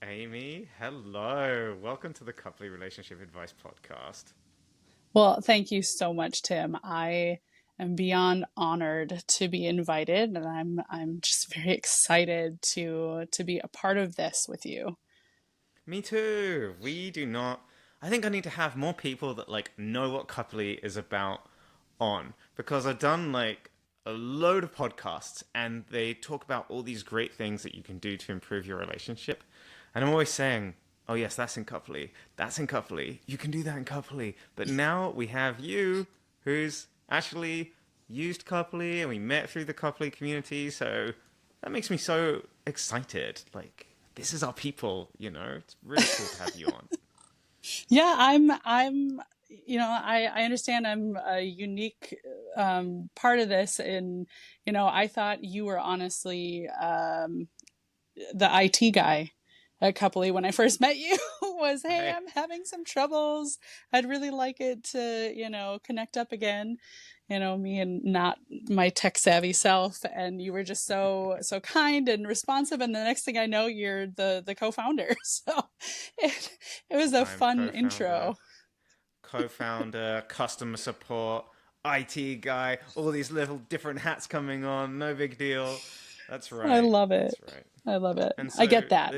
Amy. Hello. Welcome to the Coupley Relationship Advice Podcast. Well, thank you so much, Tim. I am beyond honored to be invited, and I'm just very excited to be a part of this with you. Me too. We do not. I think I need to have more people that know what Coupley is about on because I've done a load of podcasts and they talk about all these great things that you can do to improve your relationship. And I'm always saying, oh, yes, that's in Coupley. That's in Coupley. You can do that in Coupley. But now we have you who's actually used Coupley and we met through the Coupley community. So that makes me so excited. This is our people, It's really cool to have you on. Yeah, I understand I'm a unique part of this, and I thought you were honestly the IT guy at Coupley when I first met you. Was, hey, Hey, I'm having some troubles. I'd really like it to, connect up again. Me and not my tech savvy self. And you were just so kind and responsive. And the next thing I know, you're the co-founder. So it was a I'm fun co-founder, intro. customer support, IT guy, all these little different hats coming on. No big deal. That's I right. love it. That's right. I love it. And I so get that.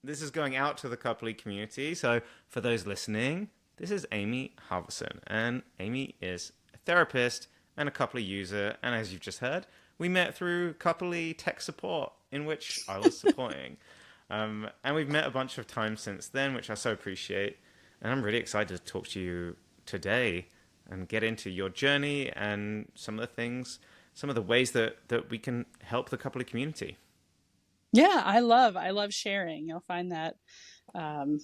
this is going out to the Coupley community. So for those listening, this is Amy Halverson, and Amy is a therapist and a Coupley user. And as you've just heard, we met through Coupley tech support, in which I was supporting. And we've met a bunch of times since then, which I so appreciate. And I'm really excited to talk to you today and get into your journey and some of the things, some of the ways that we can help the Coupley community. Yeah, I love sharing. You'll find that um,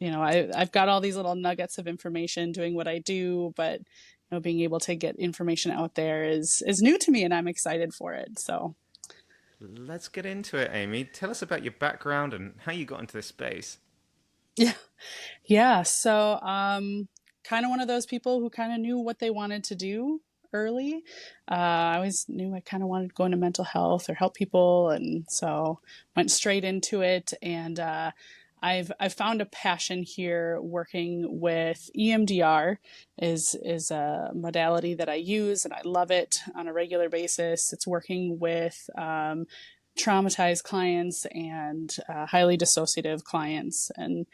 I've got all these little nuggets of information doing what I do, but being able to get information out there is new to me, and I'm excited for it. So Let's get into it, Amy. Tell us about your background and how you got into this space. yeah, yeah. So kind of one of those people who kind of knew what they wanted to do early. I always knew I kind of wanted to go into mental health or help people, and so went straight into it. And I've found a passion here working with EMDR is a modality that I use, and I love it on a regular basis. It's working with traumatized clients and highly dissociative clients, and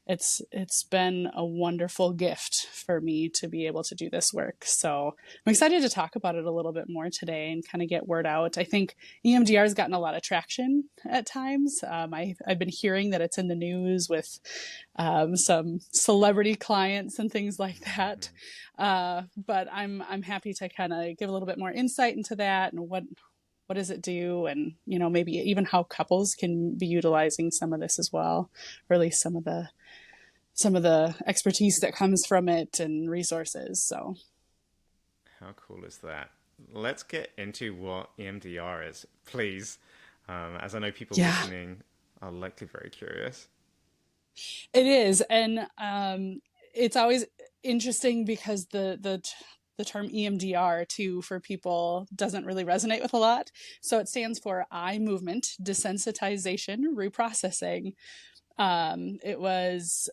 it's been a wonderful gift for me to be able to do this work. So I'm excited to talk about it a little bit more today and kind of get word out. I think EMDR has gotten a lot of traction at times. I've been hearing that it's in the news with some celebrity clients and things like that. But I'm happy to kind of give a little bit more insight into that and what does it do, and maybe even how couples can be utilizing some of this as well, or at least some of the expertise that comes from it and resources. So, How cool is that? Let's get into what EMDR is, please. As I know people yeah, listening are likely very curious. it is, and it's always interesting because the term EMDR too for people doesn't really resonate with a lot. So it stands for eye movement desensitization reprocessing. It was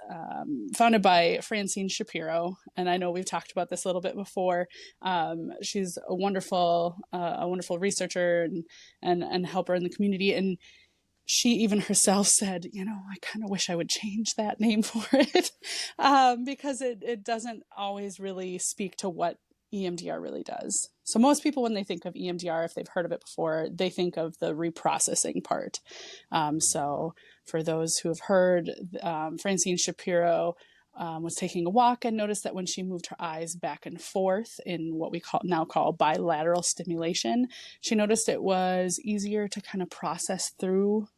founded by Francine Shapiro, and I know we've talked about this a little bit before. She's a wonderful researcher and helper in the community, and she even herself said, I kind of wish I would change that name for it because it doesn't always really speak to what EMDR really does. So most people, when they think of EMDR, if they've heard of it before, they think of the reprocessing part. So for those who have heard, Francine Shapiro was taking a walk and noticed that when she moved her eyes back and forth in what we now call bilateral stimulation, she noticed it was easier to kind of process through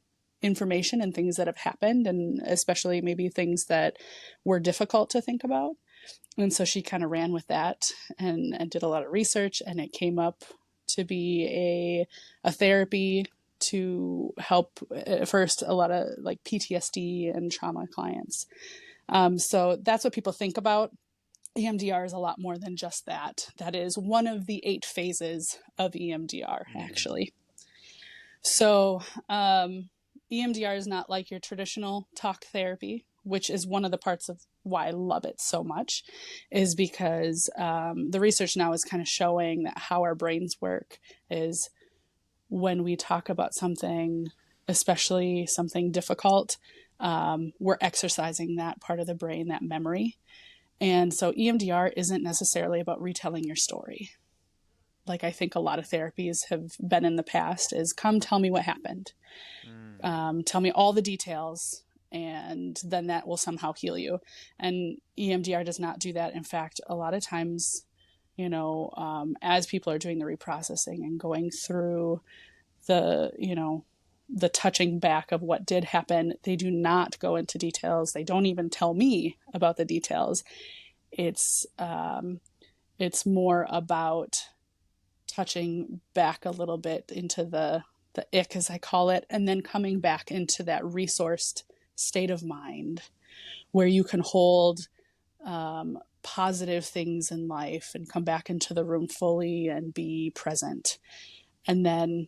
information and things that have happened, and especially maybe things that were difficult to think about. And so she kind of ran with that and did a lot of research, and it came up to be a therapy to help at first a lot of like PTSD and trauma clients. So that's what people think about. EMDR is a lot more than just that. That is one of the 8 phases of EMDR, Mm. actually. So EMDR is not like your traditional talk therapy, which is one of the parts of why I love it so much, is because the research now is kind of showing that how our brains work is when we talk about something, especially something difficult, we're exercising that part of the brain, that memory. And so EMDR isn't necessarily about retelling your story. Like I think a lot of therapies have been in the past is come tell me what happened. Tell me all the details, and then that will somehow heal you. And EMDR does not do that. In fact, a lot of times, as people are doing the reprocessing and going through the touching back of what did happen, they do not go into details. They don't even tell me about the details. It's more about touching back a little bit into the ick, as I call it, and then coming back into that resourced state of mind where you can hold positive things in life and come back into the room fully and be present. And then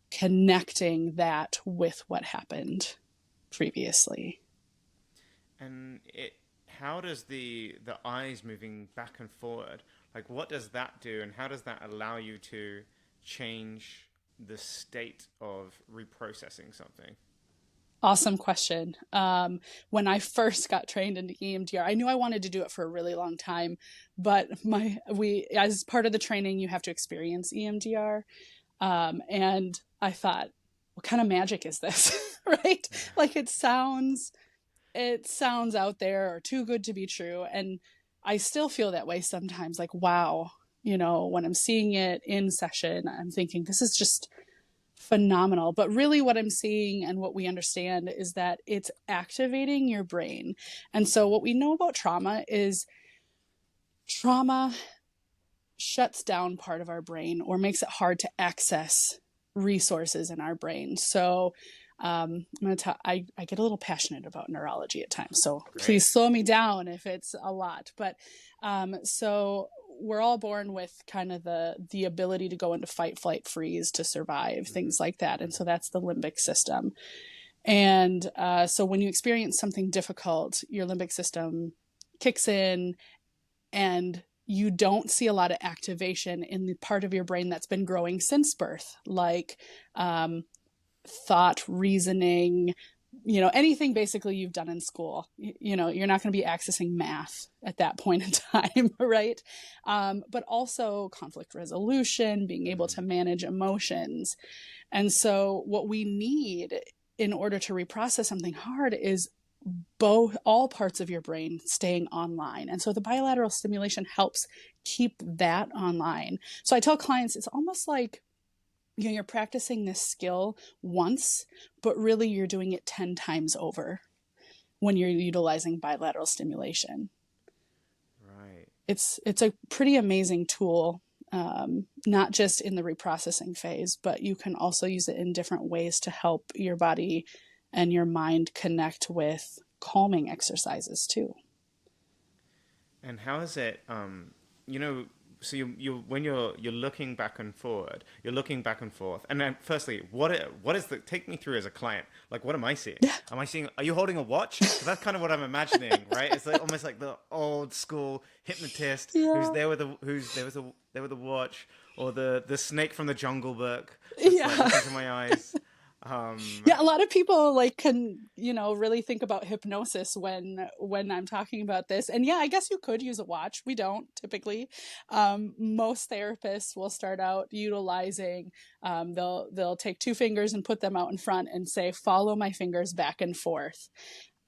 connecting that with what happened previously. And how does the eyes moving back and forward, like what does that do, and how does that allow you to change the state of reprocessing something? Awesome question. When I first got trained in EMDR, I knew I wanted to do it for a really long time, but as part of the training, you have to experience EMDR. And I thought, what kind of magic is this? Right? Like it sounds out there or too good to be true. And I still feel that way sometimes, like, wow, when I'm seeing it in session, I'm thinking this is just phenomenal. But really what I'm seeing and what we understand is that it's activating your brain. And so what we know about trauma is trauma shuts down part of our brain or makes it hard to access resources in our brain. So I'm going to talk, I get a little passionate about neurology at times, so please slow me down if it's a lot. But so we're all born with kind of the ability to go into fight, flight, freeze to survive, things like that. And so that's the limbic system. And so when you experience something difficult, your limbic system kicks in and you don't see a lot of activation in the part of your brain that's been growing since birth, like thought, reasoning, anything basically you've done in school. You're not going to be accessing math at that point in time, right? But also conflict resolution, being able to manage emotions. And so what we need in order to reprocess something hard is all parts of your brain staying online. And so the bilateral stimulation helps keep that online. So I tell clients, it's almost like you're practicing this skill once, but really you're doing it 10 times over when you're utilizing bilateral stimulation. Right. It's a pretty amazing tool, not just in the reprocessing phase, but you can also use it in different ways to help your body and your mind connect with calming exercises too. And how is it, so you when you're looking back and forward, you're looking back and forth. And then firstly, what is take me through as a client? Like, what am I seeing? Are you holding a watch? Because that's kind of what I'm imagining, right? It's like almost like the old school hypnotist who's there with a watch, or the snake from the Jungle Book. That's like looking into my eyes. A lot of people can really think about hypnosis when I'm talking about this. And I guess you could use a watch. We don't typically. Most therapists will start out utilizing, they'll take two fingers and put them out in front and say, follow my fingers back and forth,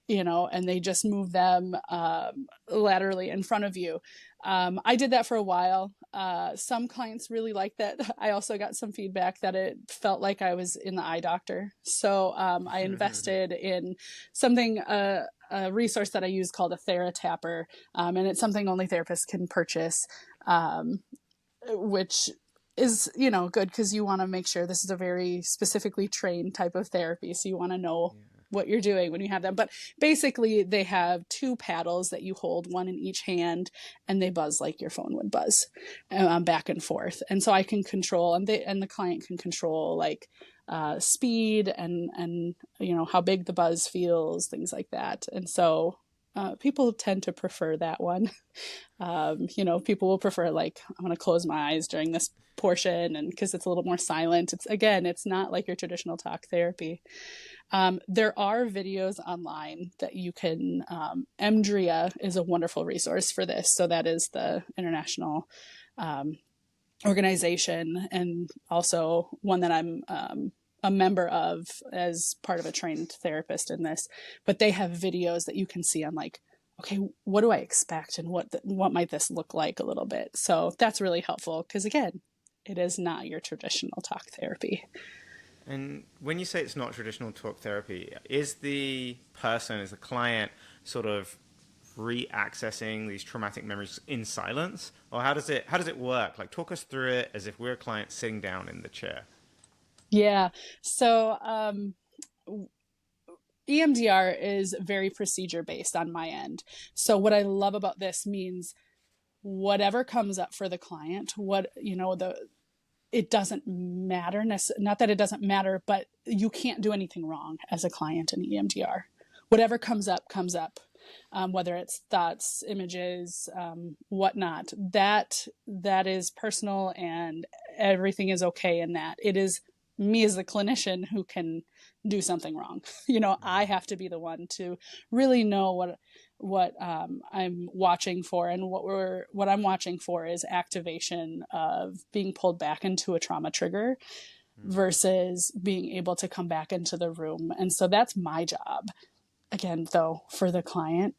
and they just move them laterally in front of you. I did that for a while. Some clients really liked that. I also got some feedback that it felt like I was in the eye doctor. So I invested in something, a resource that I use called a TheraTapper. And it's something only therapists can purchase, which is, good because you want to make sure this is a very specifically trained type of therapy. So you want to know what you're doing when you have them. But basically they have two paddles that you hold, one in each hand, and they buzz like your phone would buzz back and forth. And so I can control, and the client can control speed and how big the buzz feels, things like that. And so people tend to prefer that one. People will prefer like, I'm going to close my eyes during this portion, and because it's a little more silent. It's not like your traditional talk therapy. There are videos online that you can, EMDRIA is a wonderful resource for this. So that is the international organization, and also one that I'm a member of as part of a trained therapist in this. But they have videos that you can see on like, okay, what do I expect, and what might this look like a little bit? So that's really helpful because, again, it is not your traditional talk therapy. And when you say it's not traditional talk therapy, is the client sort of re-accessing these traumatic memories in silence, or how does it work? Like, talk us through it as if we're a client sitting down in the chair. Yeah. So EMDR is very procedure based on my end. So what I love about this means whatever comes up for the client, it doesn't matter. Not that it doesn't matter, but you can't do anything wrong as a client in EMDR. Whatever comes up, comes up. Whether it's thoughts, images, whatnot, that is personal, and everything is okay in that. It is me as the clinician who can do something wrong. I have to be the one to really know what I'm watching for, and what I'm watching for is activation of being pulled back into a trauma trigger versus being able to come back into the room. And so that's my job. Again, though, for the client,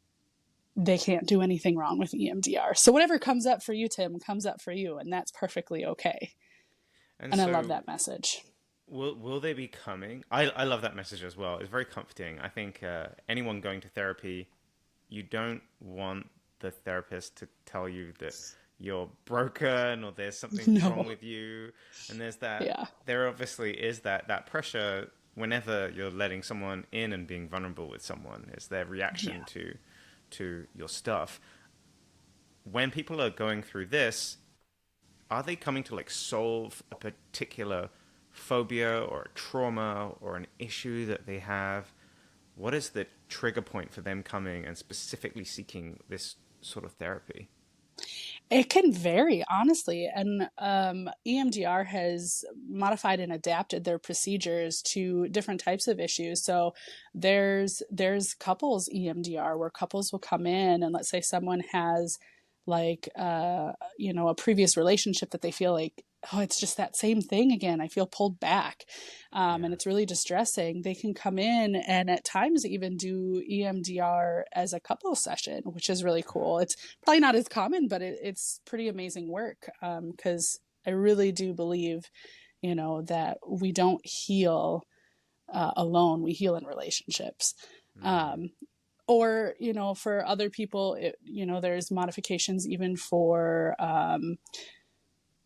they can't do anything wrong with EMDR. So whatever comes up for you, Tim, comes up for you, and that's perfectly okay. And So I love that message. will they be coming? I love that message as well. It's very comforting. I think anyone going to therapy, you don't want the therapist to tell you that you're broken or there's something wrong with you. And there obviously is that pressure whenever you're letting someone in and being vulnerable with someone, is their reaction to your stuff. When people are going through this, are they coming to like solve a particular phobia or a trauma or an issue that they have? What is the trigger point for them coming and specifically seeking this sort of therapy? It can vary, honestly. And EMDR has modified and adapted their procedures to different types of issues. So there's couples EMDR where couples will come in, and let's say someone has like a previous relationship that they feel like, oh, it's just that same thing again. I feel pulled back. And it's really distressing. They can come in and at times even do EMDR as a couple session, which is really cool. It's probably not as common, but it's pretty amazing work. Because I really do believe, that we don't heal alone. We heal in relationships. Or, for other people, there's modifications even for,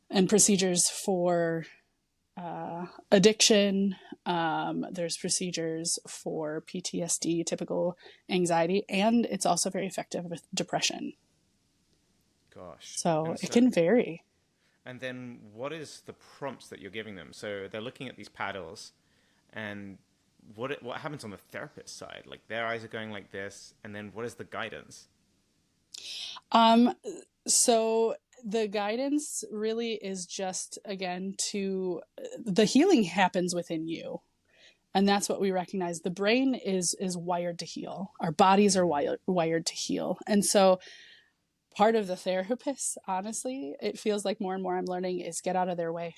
and procedures for addiction. There's procedures for PTSD, typical anxiety, and it's also very effective with depression. Gosh. So it can vary. And then what is the prompts that you're giving them? So they're looking at these paddles, and what happens on the therapist side? Like, their eyes are going like this, and then what is the guidance? So the guidance really is just, again, the healing happens within you. And that's what we recognize. The brain is wired to heal. Our bodies are wired to heal. And so part of the therapist, honestly, it feels like more and more I'm learning, is get out of their way.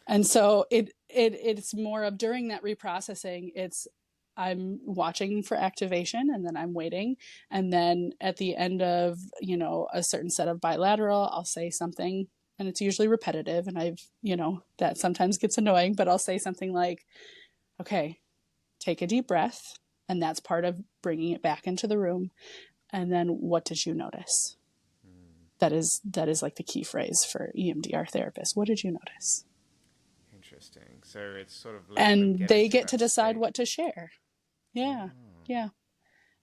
And so it's more of, during that reprocessing, I'm watching for activation, and then I'm waiting. And then at the end of, a certain set of bilateral, I'll say something, and it's usually repetitive. And that sometimes gets annoying, but I'll say something like, okay, take a deep breath. And that's part of bringing it back into the room. And then what did you notice? That is like the key phrase for EMDR therapists. What did you notice? Interesting. So it's sort of and they get to decide what to share. Yeah.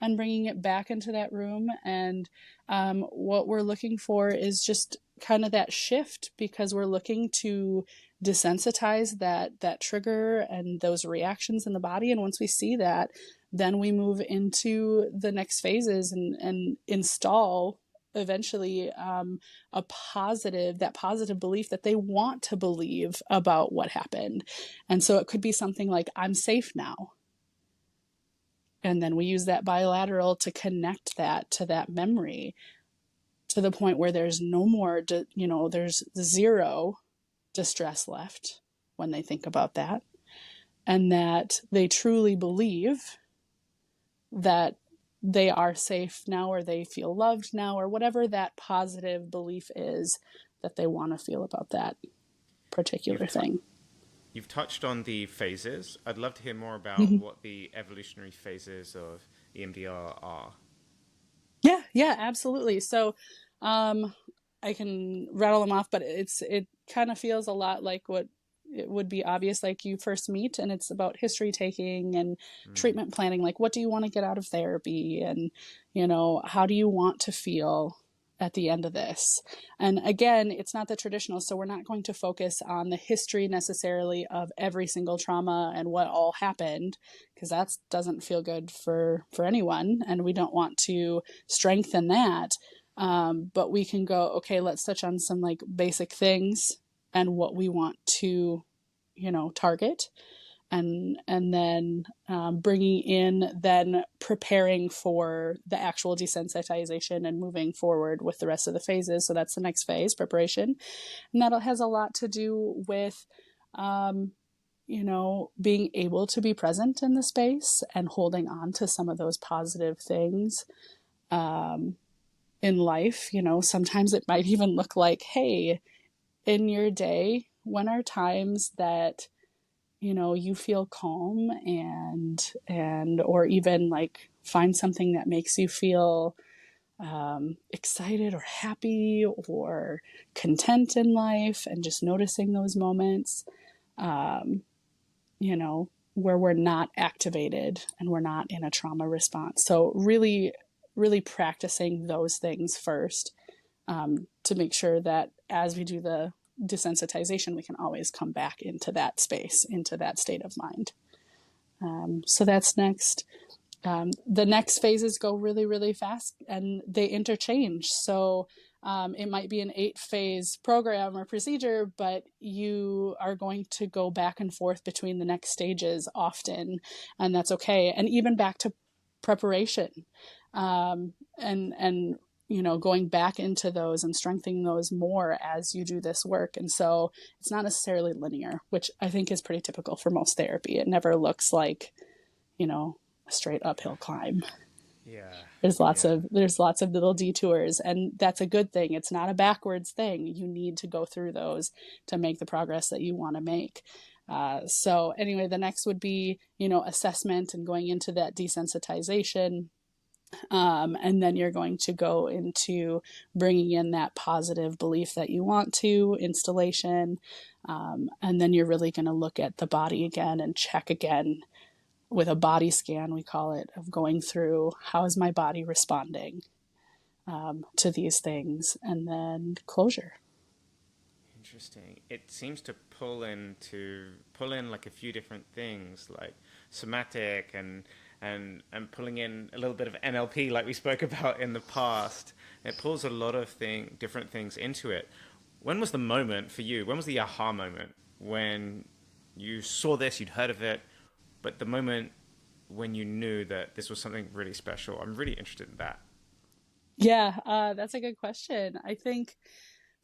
And bringing it back into that room. And what we're looking for is just kind of that shift, because we're looking to desensitize that trigger and those reactions in the body. And once we see that, then we move into the next phases and install eventually that positive belief that they want to believe about what happened. And so it could be something like, I'm safe now. And then we use that bilateral to connect that to that memory, to the point where there's no more, there's zero distress left when they think about that, and that they truly believe that they are safe now, or they feel loved now, or whatever that positive belief is that they want to feel about that particular thing. You've touched on the phases. I'd love to hear more about Mm-hmm. what the evolutionary phases of EMDR are. Yeah, absolutely. So I can rattle them off, but it kind of feels a lot like what it would be obvious, like you first meet, and it's about history taking and treatment planning. Like, what do you want to get out of therapy? And, how do you want to feel at the end of this? And again, it's not the traditional, so we're not going to focus on the history necessarily of every single trauma and what all happened, because that doesn't feel good for anyone, and we don't want to strengthen that. But we can go, okay, let's touch on some like basic things and what we want to, target, and then bringing in, then preparing for the actual desensitization and moving forward with the rest of the phases. So that's the next phase, preparation. And that has a lot to do with, being able to be present in the space and holding on to some of those positive things in life. Sometimes it might even look like, hey, in your day, when are times that you feel calm, and or even like find something that makes you feel excited or happy or content in life, and just noticing those moments, where we're not activated and we're not in a trauma response. So really, really practicing those things first, to make sure that as we do the desensitization, we can always come back into that space, into that state of mind. So that's next. The next phases go really, really fast, and they interchange. So it might be an 8-phase program or procedure, but you are going to go back and forth between the next stages often, and that's okay. And even back to preparation, and going back into those and strengthening those more as you do this work. And so it's not necessarily linear, which I think is pretty typical for most therapy. It never looks like, a straight uphill climb. Yeah. There's lots of little detours, and that's a good thing. It's not a backwards thing. You need to go through those to make the progress that you want to make. So anyway, the next would be, assessment and going into that desensitization. And then you're going to go into bringing in that positive belief that you want to, installation. And then you're really going to look at the body again and check again with a body scan, we call it, of going through, how is my body responding to these things, and then closure. Interesting. It seems to pull in like a few different things, like somatic and pulling in a little bit of NLP, like we spoke about in the past. It pulls a lot of different things into it. When was the moment for you? When was the aha moment when you saw this, you'd heard of it, but the moment when you knew that this was something really special? I'm really interested in that. Yeah, that's a good question. I think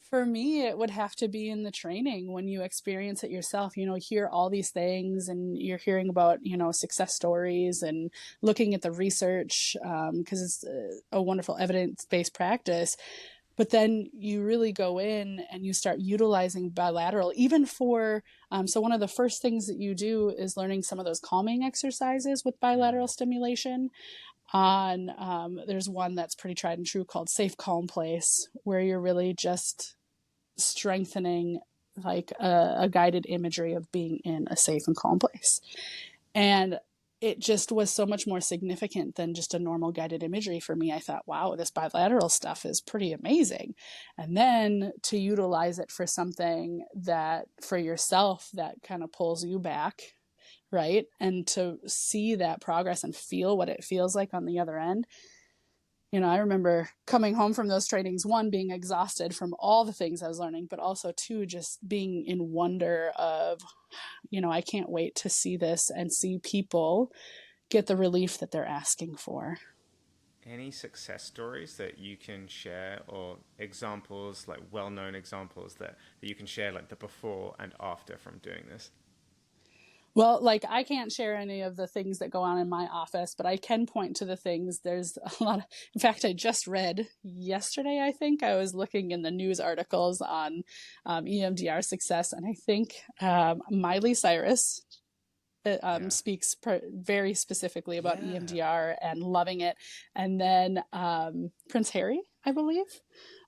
for me, it would have to be in the training, when you experience it yourself. Hear all these things, and you're hearing about, success stories, and looking at the research, because it's a wonderful evidence-based practice. But then you really go in and you start utilizing bilateral, even for, so one of the first things that you do is learning some of those calming exercises with bilateral stimulation. There's one that's pretty tried and true called Safe Calm Place, where you're really just strengthening like a guided imagery of being in a safe and calm place. And it just was so much more significant than just a normal guided imagery for me. I thought, wow, this bilateral stuff is pretty amazing. And then to utilize it for something that for yourself that kind of pulls you back, right? And to see that progress and feel what it feels like on the other end. I remember coming home from those trainings, one, being exhausted from all the things I was learning, but also two, just being in wonder of, I can't wait to see this and see people get the relief that they're asking for. Any success stories that you can share, or examples, like well-known examples that you can share, like the before and after from doing this? Well, like I can't share any of the things that go on in my office, but I can point to the things. There's a lot of, in fact, I just read yesterday, I think I was looking in the news articles on EMDR success. And I think Miley Cyrus Yeah. speaks very specifically about Yeah. EMDR and loving it. And then Prince Harry, I believe,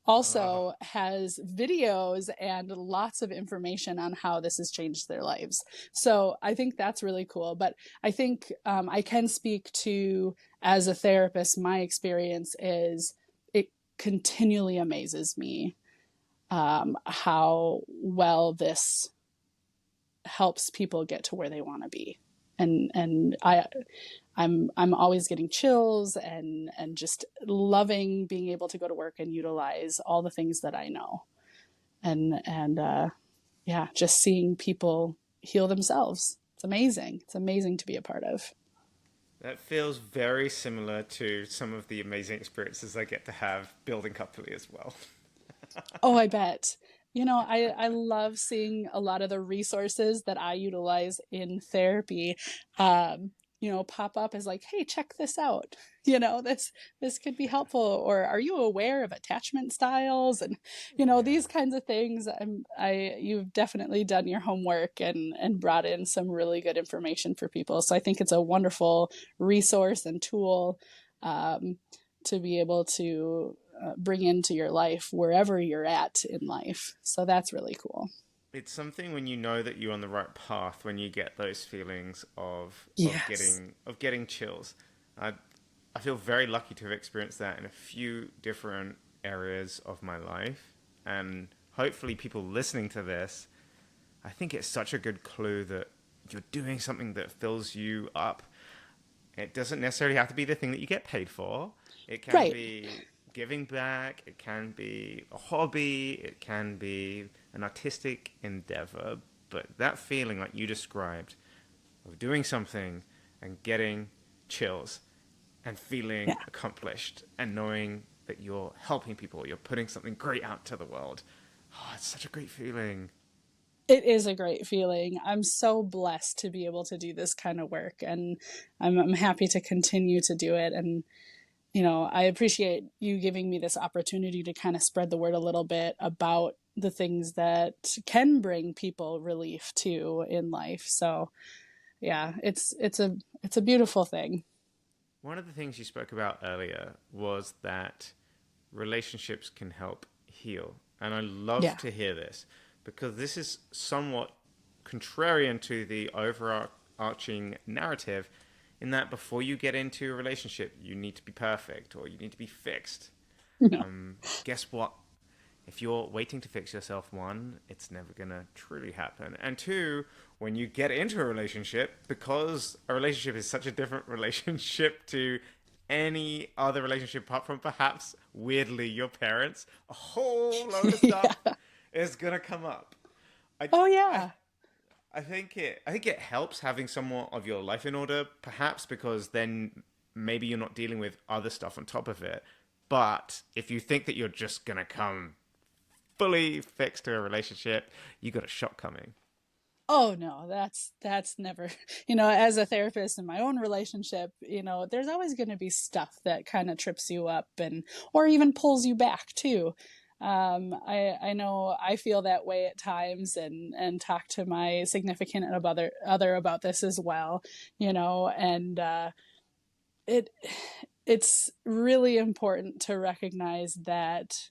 also has videos and lots of information on how this has changed their lives. So I think that's really cool. But I think I can speak to, as a therapist, my experience is it continually amazes me how well this helps people get to where they want to be. And I'm always getting chills and just loving being able to go to work and utilize all the things that I know. And yeah, just seeing people heal themselves. It's amazing. It's amazing to be a part of. That feels very similar to some of the amazing experiences I get to have building coupley as well. Oh, I bet. I love seeing a lot of the resources that I utilize in therapy, pop up as like, hey, check this out. This could be helpful. Or are you aware of attachment styles? And, Yeah. these kinds of things. You've definitely done your homework and brought in some really good information for people. So I think it's a wonderful resource and tool um, to be able to bring into your life wherever you're at in life. So that's really cool. It's something when you know that you're on the right path, when you get those feelings of Yes. getting chills. I I feel very lucky to have experienced that in a few different areas of my life, and hopefully people listening to this, I think it's such a good clue that you're doing something that fills you up. It doesn't necessarily have to be the thing that you get paid for. It can Right. be giving back, it can be a hobby, it can be an artistic endeavor. But that feeling, like you described, of doing something and getting chills and feeling Yeah. accomplished and knowing that you're helping people, you're putting something great out to the world. Oh, it's such a great feeling. It is a great feeling. I'm so blessed to be able to do this kind of work, and I'm happy to continue to do it. And, I appreciate you giving me this opportunity to kind of spread the word a little bit about the things that can bring people relief too in life. So yeah, it's a beautiful thing. One of the things you spoke about earlier was that relationships can help heal. And I love Yeah. to hear this because this is somewhat contrarian to the overarching narrative in that before you get into a relationship, you need to be perfect or you need to be fixed. No. Guess what? If you're waiting to fix yourself, one, it's never going to truly happen. And two, when you get into a relationship, because a relationship is such a different relationship to any other relationship apart from perhaps weirdly your parents, a whole load of stuff Yeah. is going to come up. I, Oh I, yeah. I think it helps having somewhat of your life in order, perhaps because then maybe you're not dealing with other stuff on top of it. But if you think that you're just gonna come fully fixed to a relationship, you got a shot coming. Oh no, that's never, as a therapist in my own relationship, there's always going to be stuff that kind of trips you up and or even pulls you back too. I know I feel that way at times and talk to my significant other about this as well, and it it's really important to recognize that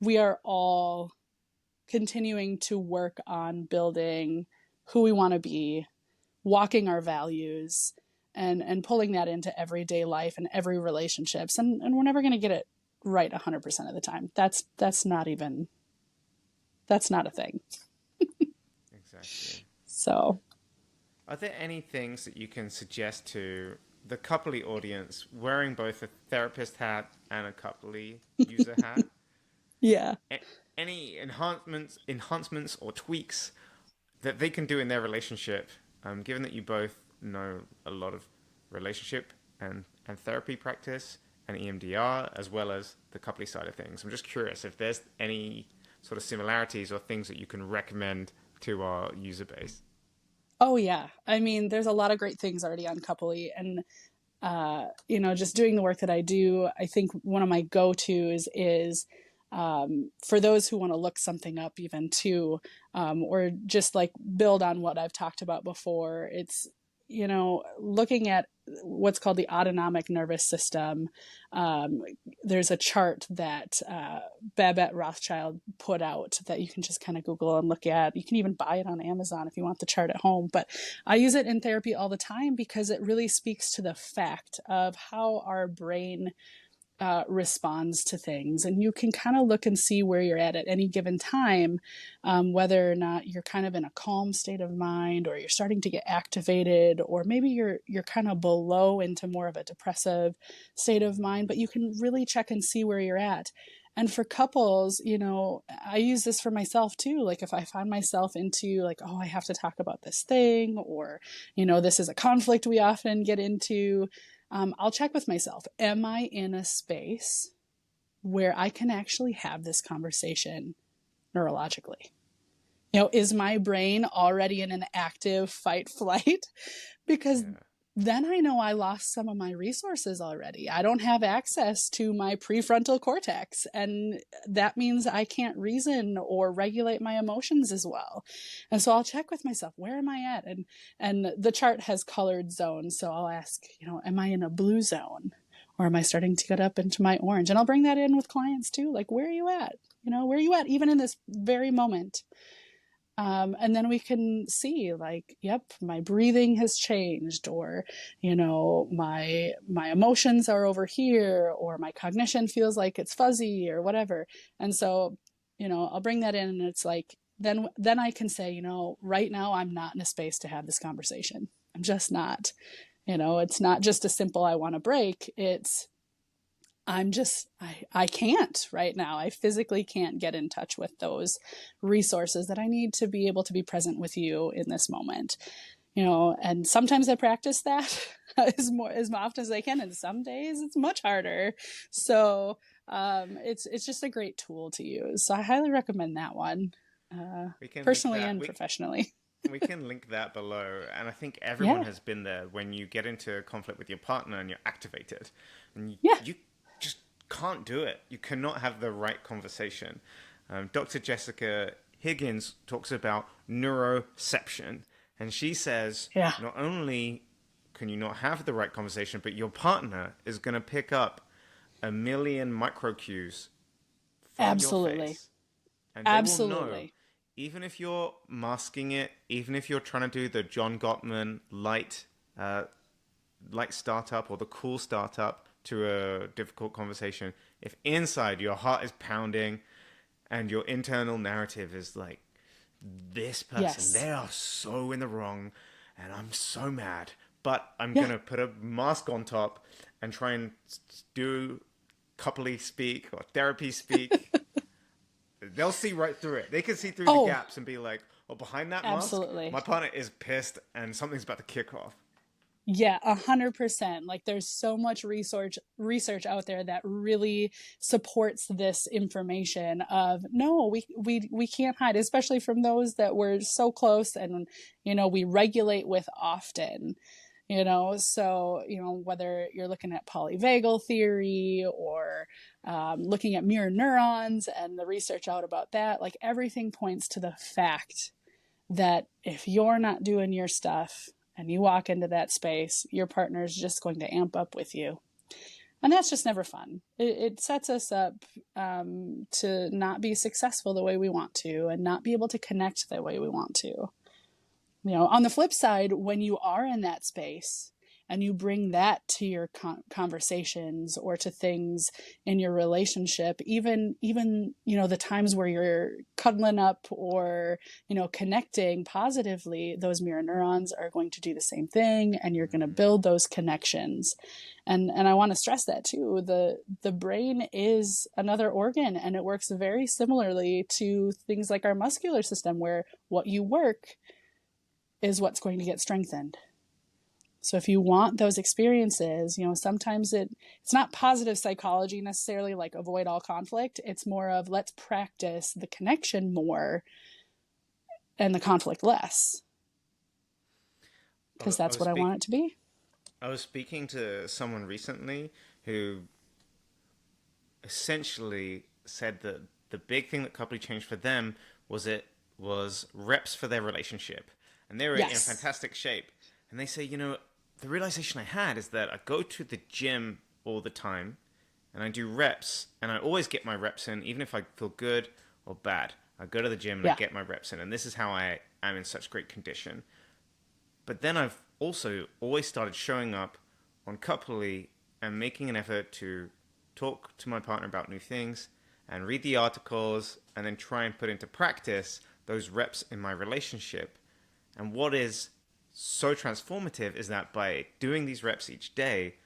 we are all continuing to work on building who we want to be, walking our values, and pulling that into everyday life and every relationships. And we're never going to get it right 100% of the time. That's not a thing. Exactly. So, Are there any things that you can suggest to the coupley audience wearing both a therapist hat and a coupley user hat? yeah. Any enhancements or tweaks that they can do in their relationship, given that you both know a lot of relationship and therapy practice and EMDR, as well as the coupley side of things. I'm just curious if there's any sort of similarities or things that you can recommend to our user base. Oh yeah. I mean, there's a lot of great things already on Coupley, and just doing the work that I do, I think one of my go-tos is for those who want to look something up even too, or just like build on what I've talked about before. It's, looking at what's called the autonomic nervous system. There's a chart that Babette Rothschild put out that you can just kind of Google and look at. You can even buy it on Amazon if you want the chart at home. But I use it in therapy all the time because it really speaks to the fact of how our brain responds to things. And you can kind of look and see where you're at any given time, whether or not you're kind of in a calm state of mind, or you're starting to get activated, or maybe you're kind of below into more of a depressive state of mind. But you can really check and see where you're at. And for couples, I use this for myself too. Like if I find myself into like, oh, I have to talk about this thing, or, this is a conflict we often get into, I'll check with myself. Am I in a space where I can actually have this conversation neurologically? Is my brain already in an active fight flight? Because Yeah. then I know I lost some of my resources already. I don't have access to my prefrontal cortex, and that means I can't reason or regulate my emotions as well. And so I'll check with myself, where am I at? And the chart has colored zones, so I'll ask, am I in a blue zone? Or am I starting to get up into my orange? And I'll bring that in with clients too. Like, where are you at? Where are you at even in this very moment? And then we can see like, yep, my breathing has changed, or, my emotions are over here, or my cognition feels like it's fuzzy or whatever. And so, I'll bring that in, and it's like, then I can say, right now I'm not in a space to have this conversation. I'm just not, it's not just a simple, I want to break. It's, I can't right now. I physically can't get in touch with those resources that I need to be able to be present with you in this moment. And sometimes I practice that as often as I can, and some days it's much harder. So it's just a great tool to use. So I highly recommend that one, personally and professionally. We can link that below. And I think everyone Yeah. has been there when you get into conflict with your partner and you're activated. And Yeah. you just can't do it. You cannot have the right conversation. Dr. Jessica Higgins talks about neuroception. And she says, Yeah. not only can you not have the right conversation, but your partner is going to pick up a million micro cues from Absolutely. your face. And they will know, Absolutely. even if you're masking it, even if you're trying to do the John Gottman light startup or the cool startup to a difficult conversation, if inside your heart is pounding and your internal narrative is like, this person, Yes. they are so in the wrong and I'm so mad, but I'm Yeah. going to put a mask on top and try and do coupley speak or therapy speak. They'll see right through it. They can see through the gaps and be like, oh, behind that Absolutely. mask, my partner is pissed and something's about to kick off. Yeah, 100%. Like there's so much research out there that really supports this information of no, we can't hide, especially from those that we're so close and we regulate with often. So whether you're looking at polyvagal theory or looking at mirror neurons and the research out about that, like everything points to the fact that if you're not doing your stuff and you walk into that space, your partner is just going to amp up with you. And that's just never fun. It sets us up to not be successful the way we want to and not be able to connect the way we want to. On the flip side, when you are in that space and you bring that to your conversations or to things in your relationship, even the times where you're cuddling up or connecting positively, those mirror neurons are going to do the same thing, and you're going to build those connections. And I want to stress that too. The brain is another organ, and it works very similarly to things like our muscular system, where what you work is what's going to get strengthened. So if you want those experiences, sometimes it's not positive psychology necessarily, like avoid all conflict. It's more of, let's practice the connection more and the conflict less, because that's what I want it to be. I was speaking to someone recently who essentially said that the big thing that coupley changed for them was reps for their relationship. And they were in fantastic shape. And they say, the realization I had is that I go to the gym all the time and I do reps, and I always get my reps in, even if I feel good or bad. I go to the gym and I get my reps in, and this is how I am in such great condition. But then I've also always started showing up on coupley and making an effort to talk to my partner about new things and read the articles and then try and put into practice those reps in my relationship. And what is so transformative is that by doing these reps each day,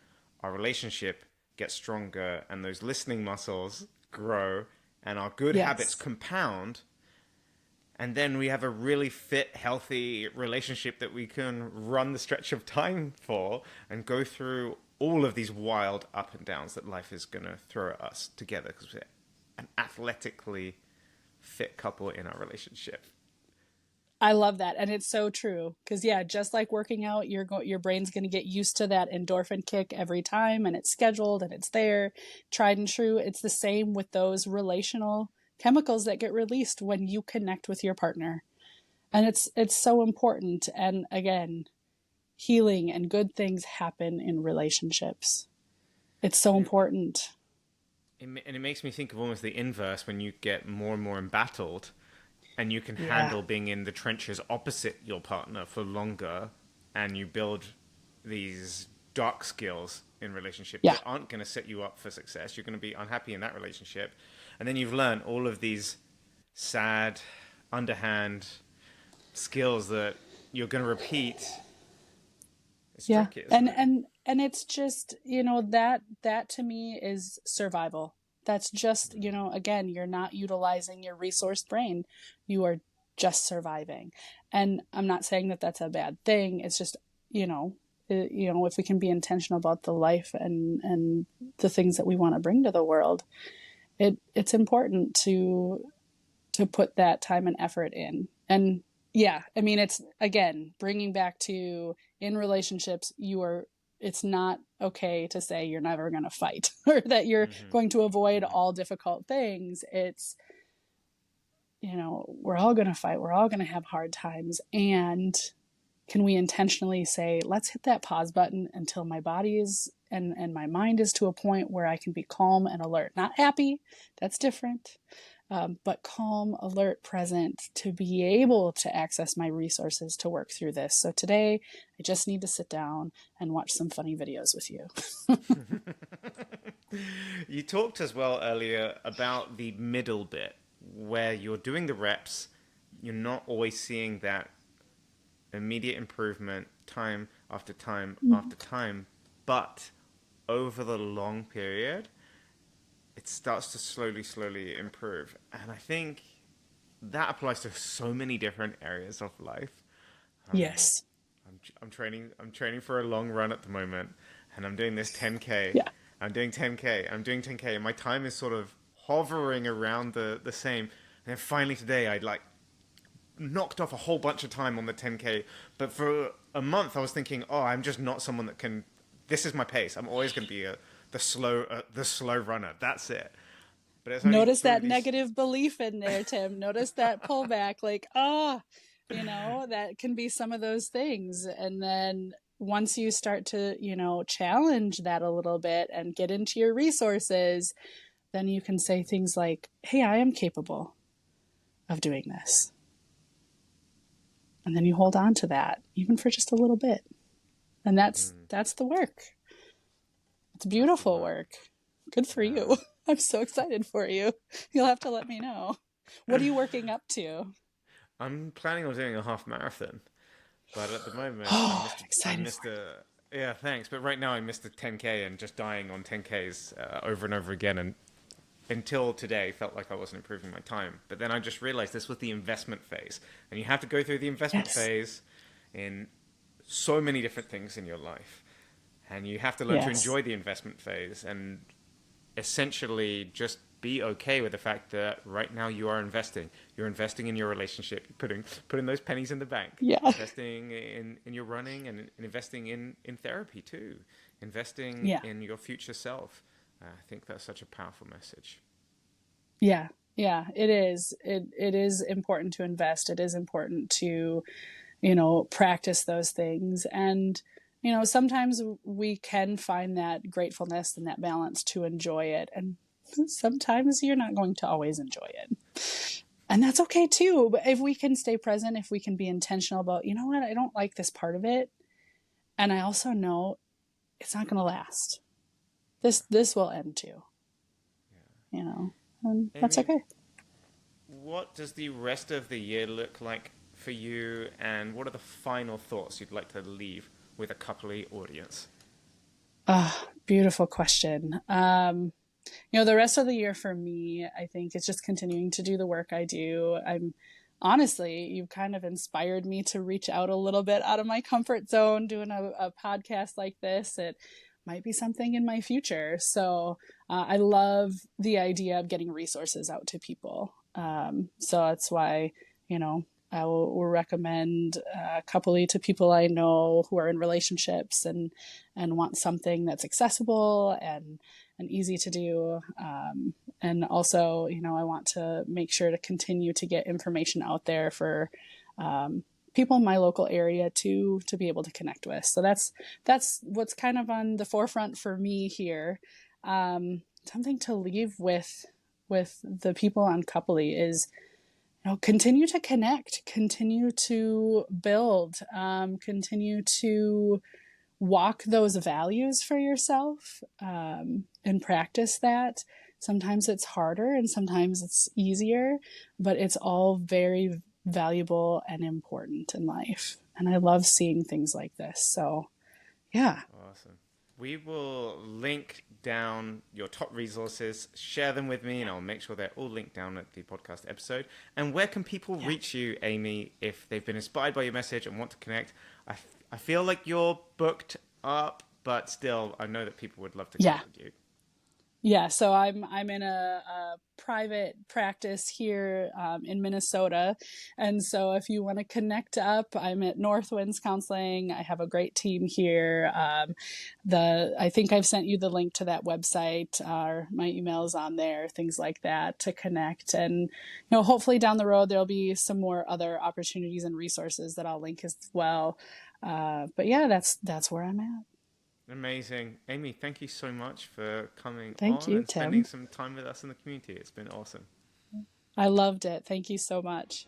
our relationship gets stronger and those listening muscles grow and our good habits compound. And then we have a really fit, healthy relationship that we can run the stretch of time for and go through all of these wild up and downs that life is going to throw at us together, because we're an athletically fit couple in our relationship. I love that. And it's so true. Because just like working out, your brain's going to get used to that endorphin kick every time, and it's scheduled and it's there, tried and true. It's the same with those relational chemicals that get released when you connect with your partner. And it's so important. And again, healing and good things happen in relationships. It's so important. And it makes me think of almost the inverse, when you get more and more embattled and you can handle being in the trenches opposite your partner for longer, and you build these dark skills in relationship that aren't going to set you up for success. You're going to be unhappy in that relationship. And then you've learned all of these sad, underhand skills that you're going to repeat. It's tricky, isn't it? And it's just, that to me is survival. That's just, again, you're not utilizing your resource brain. You are just surviving. And I'm not saying that that's a bad thing. It's just, if we can be intentional about the life and the things that we want to bring to the world, it's important to put that time and effort in. And it's, again, bringing back to, in relationships, it's not okay to say you're never going to fight or that you're going to avoid all difficult things. It's, we're all going to fight. We're all going to have hard times. And can we intentionally say, let's hit that pause button until my body is and my mind is to a point where I can be calm and alert, not happy. That's different. But calm, alert, present, to be able to access my resources to work through this. So today, I just need to sit down and watch some funny videos with you. You talked as well earlier about the middle bit, where you're doing the reps, you're not always seeing that immediate improvement time after time after time, but over the long period, it starts to slowly improve. And I think that applies to so many different areas of life. Yes. I'm training for a long run at the moment, and I'm doing this 10K. Yeah. I'm doing 10K, and my time is sort of hovering around the same. And then finally today, I'd knocked off a whole bunch of time on the 10K. But for a month, I was thinking, I'm just not someone that can. This is my pace. I'm always going to be the slow runner. That's it. But it's notice that negative belief in there, Tim. Notice that pullback, that can be some of those things. And then once you start to, challenge that a little bit and get into your resources, then you can say things like, hey, I am capable of doing this. And then you hold on to that, even for just a little bit. And that's the work. It's That's the beautiful work. work. Good for Yeah. you. I'm so excited for you. You'll have to let me know. What are you working up to? I'm planning on doing a half marathon, but at the moment Oh, I excited missed for you. a yeah, thanks. But right now I missed a 10K and just dying on 10Ks over and over again, and until today felt like I wasn't improving my time. But then I just realized this was the investment phase, and you have to go through the investment Yes. phase in so many different things in your life, and you have to learn to Yes. enjoy the investment phase and essentially just be okay with the fact that right now you are investing. You're investing in your relationship, putting those pennies in the bank, Yeah. investing in your running, and investing in therapy too, investing Yeah. in your future self. I think that's such a powerful message. Yeah. Yeah. It is. It is important to invest. It is important to, practice those things. And, sometimes we can find that gratefulness and that balance to enjoy it. And sometimes you're not going to always enjoy it. And that's okay too. But if we can stay present, if we can be intentional about, you know what, I don't like this part of it. And I also know it's not going to last. Yeah, This will end too, you know, and yeah. that's Amy, okay. what does the rest of the year look like for you, and what are the final thoughts you'd like to leave with a coupley audience? Beautiful question. The rest of the year for me, I think, is just continuing to do the work I do. I'm honestly, you've kind of inspired me to reach out a little bit out of my comfort zone, doing a podcast like this. It might be something in my future. So I love the idea of getting resources out to people. So that's why, you know, I will recommend couplely to people I know who are in relationships and want something that's accessible and easy to do. And also, I want to make sure to continue to get information out there for people in my local area to be able to connect with. So that's what's kind of on the forefront for me here. Something to leave with the people on coupley is continue to connect, continue to build, continue to walk those values for yourself, and practice that. Sometimes it's harder and sometimes it's easier, but it's all very valuable and important in life. And I love seeing things like this. So, yeah. Awesome. We will link down your top resources, share them with me, and I'll make sure they're all linked down at the podcast episode. And where can people Yeah. reach you, Amy, if they've been inspired by your message and want to connect? I feel like you're booked up, but still, I know that people would love to Yeah. connect with you. Yeah, so I'm in a private practice here in Minnesota, and so if you want to connect up, I'm at Northwinds Counseling. I have a great team here. I think I've sent you the link to that website. My email is on there, things like that to connect, and hopefully down the road there'll be some more other opportunities and resources that I'll link as well. But yeah, that's where I'm at. Amazing. Amy, thank you so much for coming Thank on you, and spending Tim. some time with us in the community. It's been awesome. I loved it. Thank you so much.